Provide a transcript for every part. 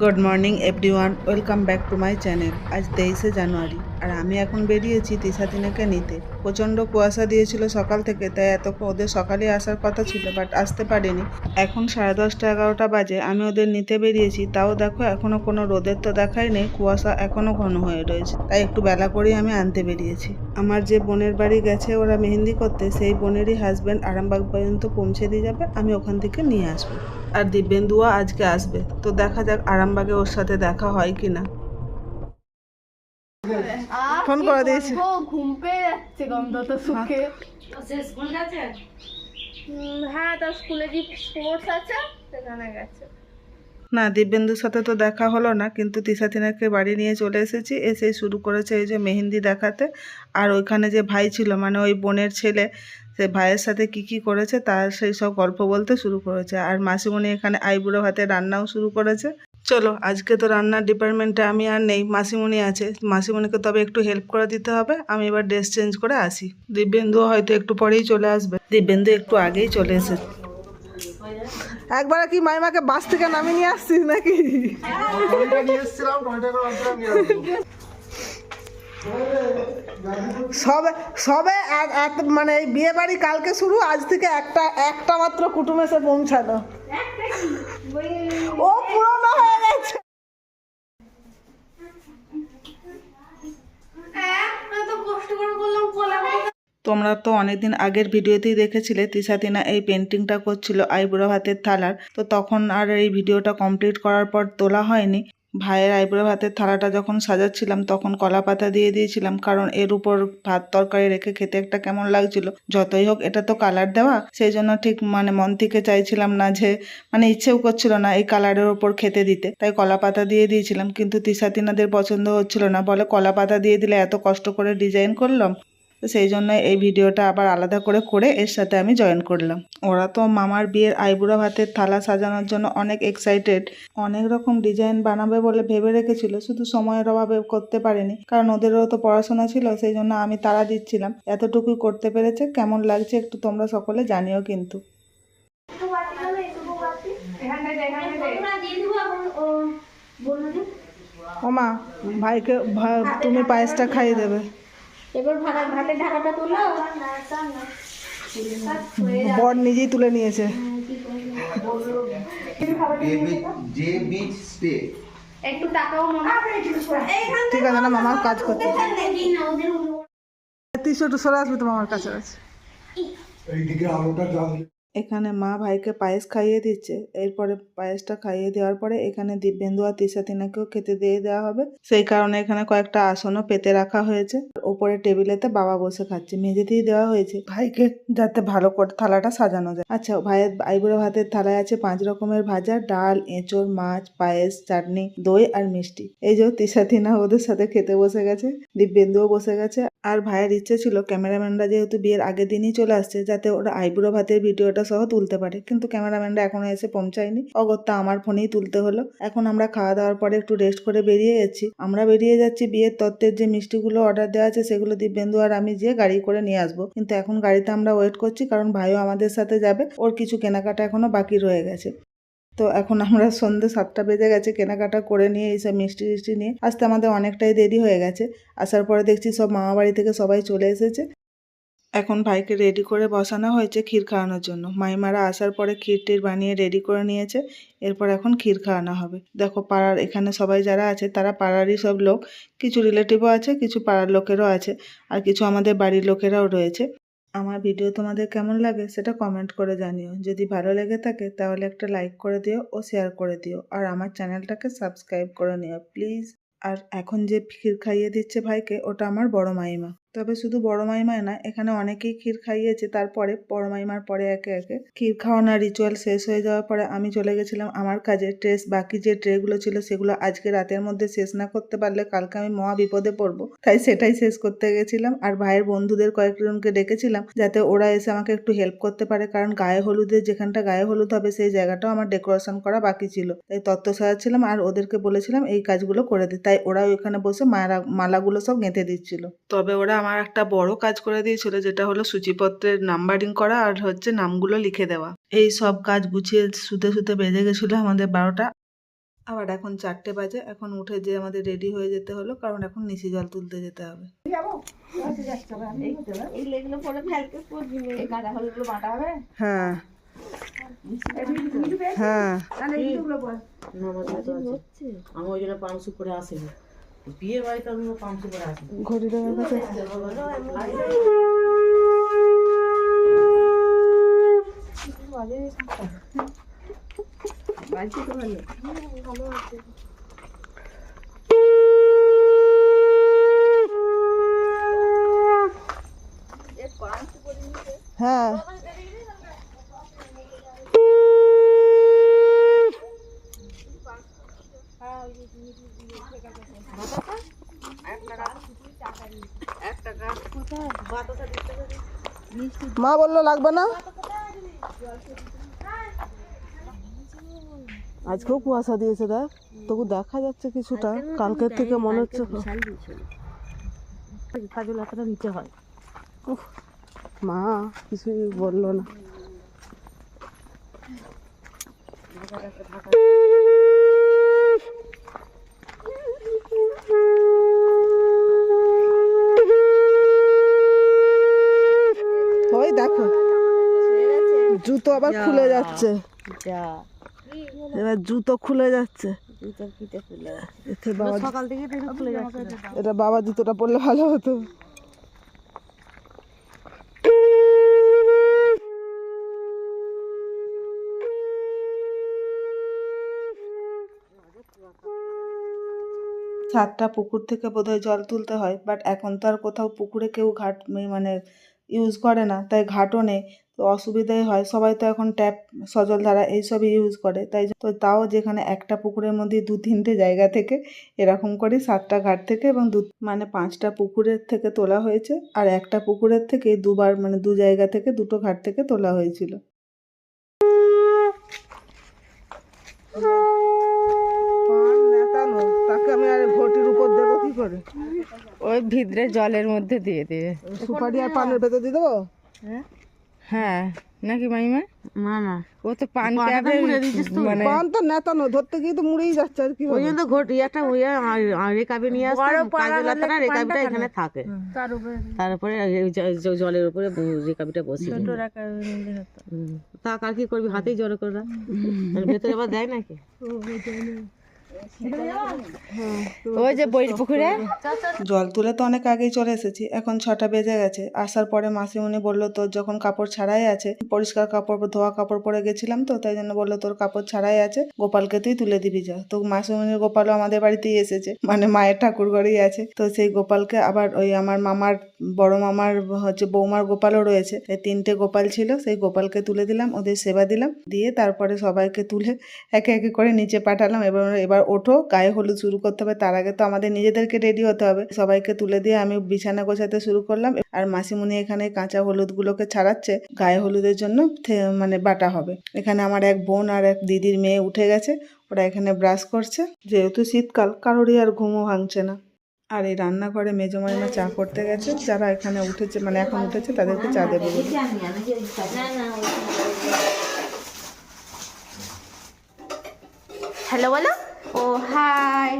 Good morning everyone, welcome back to my channel. আজ 23শে জানুয়ারি আর আমি এখন বেরিয়েছি তিশাতিনাকে নিতে। প্রচণ্ড কুয়াশা দিয়েছিল সকাল থেকে, তাই এত ওদের সকালে আসার কথা ছিল, বাট আসতে পারিনি। এখন 10:30 11টা বাজে, আমি ওদের নিতে বেরিয়েছি। তাও দেখো এখনও কোনো রোদের তো দেখাই নেই, কুয়াশা এখনও ঘন হয়ে রয়েছে, তাই একটু বেলা করেই আমি আনতে বেরিয়েছি। আমার যে বোনের বাড়ি গেছে ওরা মেহেন্দি করতে, সেই বোনেরই হাজব্যান্ড আরামবাগ পর্যন্ত পৌঁছে দিয়ে যাবে, আমি ওখান থেকে নিয়ে আসবো। আর দিব্যেন্দুও আজকে আসবে, তো দেখা যাক আরামবাগে ওর সাথে দেখা হয় কিনা। ফোন করে দিয়েছি। ঘুম পেয়ে যাচ্ছে গন্ধটা শুকে। হ্যাঁ, তার স্কুলে যে স্পোর্টস আছে সেখানে গেছে। না, দিব্যেন্দুর সাথে তো দেখা হলো না, কিন্তু তিশাতিনাকে বাড়ি নিয়ে চলে এসেছি। এসেই শুরু করেছে এই যে মেহেন্দি দেখাতে। আর ওইখানে যে ভাই ছিল, মানে ওই বোনের ছেলে, সে ভাইয়ের সাথে কি কি করেছে তার সেই সব গল্প বলতে শুরু করেছে। আর মাসিমণি এখানে আইবুড়ো ভাতে রান্নাও শুরু করেছে। চলো, আজকে তো রান্নার ডিপার্টমেন্টে আমি আর নেই, মাসিমণি আছে। মাসিমণিকে তবে একটু হেল্প করে দিতে হবে। আমি এবার ড্রেস চেঞ্জ করে আসি। দিব্যেন্দু হয়তো একটু পরেই চলে আসবে। দিব্যেন্দু একটু আগেই চলে এসেছে। একবার কি মাইমাকে বাস থেকে নামিয়ে নিয়ে আসছিস নাকি? সবে সবে মানে এই বিয়ে বাড়ি কালকে শুরু, আজ থেকে একটা মাত্র কুটুম এসে পৌঁছালো। ও পুরনো হয়ে গেছে। তোমরা তো অনেকদিন আগের ভিডিওতেই দেখেছিলে তিশাতিনা এই পেন্টিংটা করছিল আইবুড়ো ভাতের থালার। তো তখন আর এই ভিডিওটা কমপ্লিট করার পর তোলা হয়নি। ভাইয়ের আইবুড়ো ভাতের থালাটা যখন সাজাচ্ছিলাম তখন কলা পাতা দিয়ে দিয়েছিলাম, কারণ এর উপর ভাত তরকারি রেখে খেতে একটা কেমন লাগছিল। যতই হোক এটা তো কালার দেওয়া, সেই জন্য ঠিক মানে মন থেকে চাইছিলাম না যে, মানে ইচ্ছেও করছিল না এই কালারের ওপর খেতে দিতে, তাই কলা পাতা দিয়ে দিয়েছিলাম। কিন্তু তিশাতিনাদের পছন্দ হচ্ছিল না, বলে কলা পাতা দিয়ে দিলে এত কষ্ট করে ডিজাইন করলাম। তো সেই জন্য এই ভিডিওটা আবার আলাদা করে এর সাথে আমি জয়েন করলাম। ওরা তো মামার বিয়ের আইবুড়ো ভাতের থালা সাজানোর জন্য অনেক এক্সাইটেড। অনেক রকম ডিজাইন বানাবে বলে ভেবে রেখেছিল, শুধু সময়ের অভাবে করতে পারেনি, কারণ ওদেরও তো পড়াশোনা ছিল। সেই জন্য আমি তাড়া দিচ্ছিলাম। এতটুকুই করতে পেরেছে। কেমন লাগছে একটু তোমরা সকলে জানিও কিন্তু। ও মা, ভাইকে তুমি পায়েসটা খাইয়ে দেবে। এবার ভাতের ঢাকাটা তুলো। বর নিজেই তুলে নিয়েছে। একটু টাকাও মামা। ঠিক আছে না, মামার কাজ করতে। তিনশো একটু সরে আসবে তো মামার কাছে আছে। এখানে মা ভাইকে পায়েস খাইয়ে দিচ্ছে। এরপরে পায়েসটা খাইয়ে দেওয়ার পরে এখানে দিব্যেন্দু আর তিশাতিনাকেও খেতে দিয়ে দেওয়া হবে। সেই কারণে এখানে কয়েকটা আসনও পেতে রাখা হয়েছে। ওপরে টেবিলেতে বাবা বসে খাচ্ছে, মেঝেতেই দেওয়া হয়েছে ভাইকে, যাতে ভালো করে থালাটা সাজানো যায়। আচ্ছা, ভাইয়ের আইবুড়ো ভাতের থালায় আছে 5 রকমের ভাজা, ডাল, এঁচড়, মাছ, পায়েস, চাটনি, দই আর মিষ্টি। এই যে তিশাতিনা ওদের সাথে খেতে বসে গেছে, দিব্যেন্দুও বসে গেছে। আর ভাইয়ের ইচ্ছে ছিল ক্যামেরাম্যানরা যেহেতু বিয়ের আগের দিনই চলে আসছে, যাতে ওরা আইবুড়ো ভাতের ভিডিওটা সহ তুলতে পারে, কিন্তু ক্যামেরাম্যানরা এখনো এসে পৌঁছায়নি। অগত্যা আমার ফোনেই তুলতে হলো। এখন আমরা খাওয়া দাওয়ার পরে একটু রেস্ট করে বেরিয়ে যাচ্ছি। বিয়ের তত্ত্বের যে মিষ্টিগুলো অর্ডার দেওয়া আছে সেগুলো দিব্যেন্দু আর আমি যেয়ে গাড়ি করে নিয়ে আসবো। কিন্তু এখন গাড়িতে আমরা ওয়েট করছি, কারণ ভাইও আমাদের সাথে যাবে। ওর কিছু কেনাকাটা এখনো বাকি রয়ে গেছে। তো এখন আমরা সন্ধ্যে 7টা বেজে গেছে, কেনাকাটা করে নিয়ে এইসব মিষ্টি টিষ্টি নিয়ে আসতে আমাদের অনেকটাই দেরি হয়ে গেছে। আসার পরে দেখছি সব মামা বাড়ি থেকে সবাই চলে এসেছে। এখন ভাইকে রেডি করে বসানো হয়েছে ক্ষীর খাওয়ানোর জন্য। মাইমারা আসার পরে ক্ষীর টির বানিয়ে রেডি করে নিয়েছে। এরপর এখন ক্ষীর খাওয়ানো হবে। দেখো, পাড়ার এখানে সবাই যারা আছে তারা পাড়ারই সব লোক। কিছু রিলেটিভও আছে, কিছু পাড়ার লোকেরও আছে, আর কিছু আমাদের বাড়ির লোকেরাও রয়েছে। আমার ভিডিও তোমাদের কেমন লাগে সেটা কমেন্ট করে জানিও। যদি ভালো লেগে থাকে তাহলে একটা লাইক করে দিও ও শেয়ার করে দিও, আর আমার চ্যানেলটাকে সাবস্ক্রাইব করে নিও প্লিজ। আর এখন যে ক্ষীর খাইয়ে দিচ্ছে ভাইকে, ওটা আমার বড় মাইমা। তবে শুধু বড় মাইমাই না, এখানে অনেকেই ক্ষীর খাইয়েছে। তারপরে বড় মাইমার পরে একে একে ক্ষীর খাওয়ানোর রিচুয়াল শেষ হয়ে যাওয়ার পরে আমি চলে গেছিলাম আমার কাজে। বাকি যে ট্রেগুলো ছিল সেগুলো আজকে রাতের মধ্যে শেষ না করতে পারলে কালকে আমি মহা বিপদে পড়বো, তাই সেটাই শেষ করতে গেছিলাম। আর ভাইয়ের বন্ধুদের কয়েকজনকে ডেকেছিলাম যাতে ওরা এসে আমাকে একটু হেল্প করতে পারে, কারণ গায়ে হলুদের যেখানটা গায়ে হলুদ হবে সেই জায়গাটাও আমার ডেকোরেশন করা বাকি ছিল। তাই তত্ত্ব সাজাচ্ছিলাম আর ওদেরকে বলেছিলাম এই কাজগুলো করে দিতে। তাই ওরা ওইখানে বসে মালাগুলো সব গেঁথে দিচ্ছিল। তবে ওরা আমার একটা বড় কাজ করে দিয়েছিল, যেটা হলো সূচিপত্রের নাম্বারিং করা আর হচ্ছে নামগুলো লিখে দেওয়া। এই সব কাজ গুছিয়ে শুতে বেজে গেছিলো আমাদের 12টা। আবার এখন 4টে বাজে, এখন উঠে যে আমাদের রেডি হয়ে যেতে হলো, কারণ এখন নিশি জল তুলতে যেতে হবে। এই লেগুলো পরে ফেলতে করবি, এই গাঁদা হলগুলো বাটা হবে। হ্যাঁ হ্যাঁ আমি ওই জন্য পামসু করে আসিনি, বিয়ে বাড়িতে আমি পামসু করে আসিনি। ঘড়ি দেওয়ার কাছে বাড়িতে তো ভালো ভালো আছে। হ্যাঁ মা বললো লাগবে না, আজকেও কুয়াশা দিয়েছে দেখ, তবু দেখা যাচ্ছে কিছুটা, কালকের থেকে মনে হচ্ছে কাজল এতটা নিতে হয়। উফ, মা কিছুই বললো না। ওই দেখো জুতো আবার খুলে যাচ্ছে, এবার জুতো খুলে যাচ্ছে। এতে বাবা সকাল থেকে খুলে যাচ্ছে, এটা বাবা জুতোটা পরলে ভালো হতো। সাতটা পুকুর থেকে বোধহয় জল তুলতে হয়, বাট এখন তো আর কোথাও পুকুরে কেউ ঘাট মানে ইউজ করে না, তাই ঘাটও নেই, তো অসুবিধাই হয়। সবাই তো এখন ট্যাপ, সজলধারা এইসবই ইউজ করে, তাই তো তাও যেখানে একটা পুকুরের মধ্যে 2-3টে জায়গা থেকে এরকম করে 7টা ঘাট থেকে এবং মানে 5টা পুকুরের থেকে তোলা হয়েছে, আর একটা পুকুরের থেকে দুবার মানে 2 জায়গা থেকে 2টো ঘাট থেকে তোলা হয়েছিল। তাকে আমি আর ঘটির উপর দেবো কি করে? ওই ভিতরে জলের মধ্যে দিয়ে দেবে। সুপারি আর পানের ভেতর দিয়ে দেবো? হ্যাঁ নাকি মাইমা? না না, ও তো পান মানে পান তো নেতানো, ধরতে গিয়ে তো মুড়েই যাচ্ছে আর কি। ওই জন্য ঘটি একটা রেকাবে নিয়ে আসতে, কাজলাটা রেকাবিটা এখানে থাকে, তারপরে জলের উপরে রেকাবিটা বসিয়ে তা কার কি করবি, হাতেই জড়ো করে রাখ, ভেতরে আবার দেয় নাকি? ওই যে বই পুকুরে জল তুলে তো অনেক আগেই চলে এসেছি, এখন 6টা বেজে গেছে। আসার পরে মাসিমণি বললো তোর যখন কাপড় ছাড়াই আছে, পরিষ্কার কাপড় ধোয়া কাপড় পরে গেছিলাম তো, তাই জন্য বললো তোর কাপড় ছাড়াই আছে, গোপালকে তুই তুলে দিবি যা। তো মাসিমণির গোপালও আমাদের বাড়িতেই এসেছে, মানে মায়ের ঠাকুর ঘরেই আছে, তো সেই গোপালকে আবার ওই আমার মামার বড় মামার হচ্ছে বৌমার গোপালও রয়েছে, এই 3টে গোপাল ছিল, সেই গোপালকে তুলে দিলাম, ওদের সেবা দিলাম, দিয়ে তারপরে সবাইকে তুলে একে একে করে নিচে পাঠালাম। এবার ওঠো, গায়ে হলুদ শুরু করতে হবে, তার আগে তো আমাদের নিজেদেরকে রেডি হতে হবে। সবাইকে তুলে দিয়ে আমি বিছানা গোছাতে শুরু করলাম, আর মাসিমণি এখানে কাঁচা হলুদ গুলোকে ছাড়াচ্ছে, গায়ে হলুদের জন্য মানে বাটা হবে। এখানে আমার এক বোন আর এক দিদির মেয়ে উঠে গেছে, ওরা এখানে ব্রাশ করছে, যেহেতু শীতকাল কারোরই আর ঘুমও ভাঙছে না। আর এই রান্নাঘরে মেজো মাইমা চা করতে গেছে, যারা এখানে উঠেছে মানে এখন উঠেছে তাদেরকে চা দেবে বলে। হ্যালো বলো। ও হাই।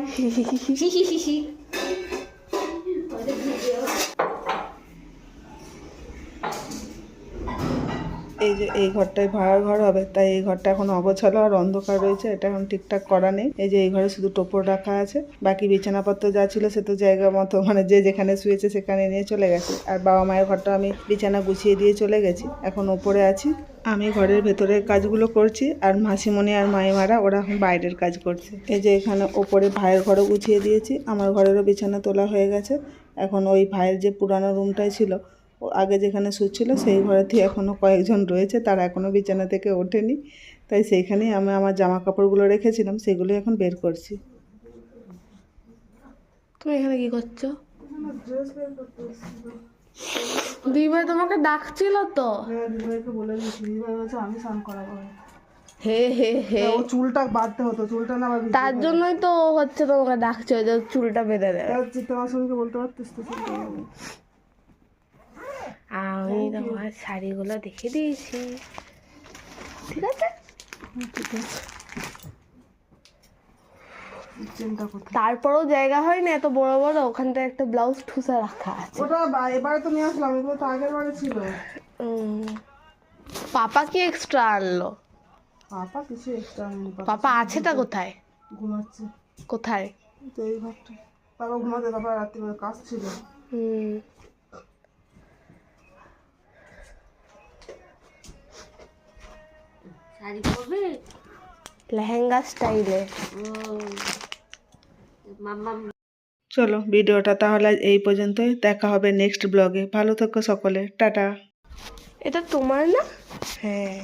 এই যে এই ঘরটাই ভাড়ার ঘর হবে, তাই এই ঘরটা এখন অগোছালো আর অন্ধকার রয়েছে, এটা এখন ঠিকঠাক করা নেই। এই যে এই ঘরে শুধু টোপর রাখা আছে, বাকি বিছানাপত্র যা ছিল সে তো জায়গা মতো মানে যে যেখানে শুয়েছে সেখানে নিয়ে চলে গেছে। আর বাবা মায়ের ঘরটা আমি বিছানা গুছিয়ে দিয়ে চলে গেছি, এখন ওপরে আছি। আমি ঘরের ভেতরের কাজগুলো করছি, আর মাসিমণি আর মাইমারা ওরা এখন বাইরের কাজ করছে। এই যে এখানে ওপরে ভাইয়ের ঘরও গুছিয়ে দিয়েছি, আমার ঘরেরও বিছানা তোলা হয়ে গেছে। এখন ওই ভাইয়ের যে পুরানো রুমটাই ছিল, ও আগে যেখানে শুচ্ছিল সেই ঘরেতে এখনও কয়েকজন রয়েছে, তারা এখনও বিছানা থেকে ওঠেনি, তাই সেইখানেই আমি আমার জামা কাপড়গুলো রেখেছিলাম, সেগুলো এখন বের করছি। তুমি এখানে কি করছো? দিদিভাই তোমাকে ডাকছিল তো। দিদিভাইকে বলে দিয়েছি, দিদিভাই বলছে আমি স্নান করাবো। হে হে হে, ও চুলটা বাঁধতে হতো, চুলটা না বাঁধি, তার জন্যই তো হচ্ছে তোমাকে ডাকছে, যে চুলটা বেঁধে দেবে। তোমার সঙ্গে বলতে পারতিস তো। আমি তোমার শাড়িগুলো দেখে দিয়েছি, ঠিক আছে? ঠিক আছে। চেনটা কোথায়? তারপরেও জায়গা হয় না এত বড় বড়, ওখানটা একটা ব্লাউজ ঠুসা রাখা আছে। ওটা এবারে তো নিয়ে আসলাম, এগুলো তো আগের বারে ছিল। পাপা কি এক্সট্রা আনলো? পাপা কিছু এক্সট্রা নেই। পাপা আছেটা কোথায়? ঘুমাচ্ছে কোথায়? তো এই ঘরটা। পাপা ঘুমাতে, পাপা রাত্রিবেলা কাজ ছিল। শাড়ি পরবে? লেহেঙ্গা স্টাইলে। চলো ভিডিওটা তাহলে এই পর্যন্তই, দেখা হবে নেক্সট ব্লগে। ভালো থেকো সকলে, টাটা। এটা তোমার না? হ্যাঁ।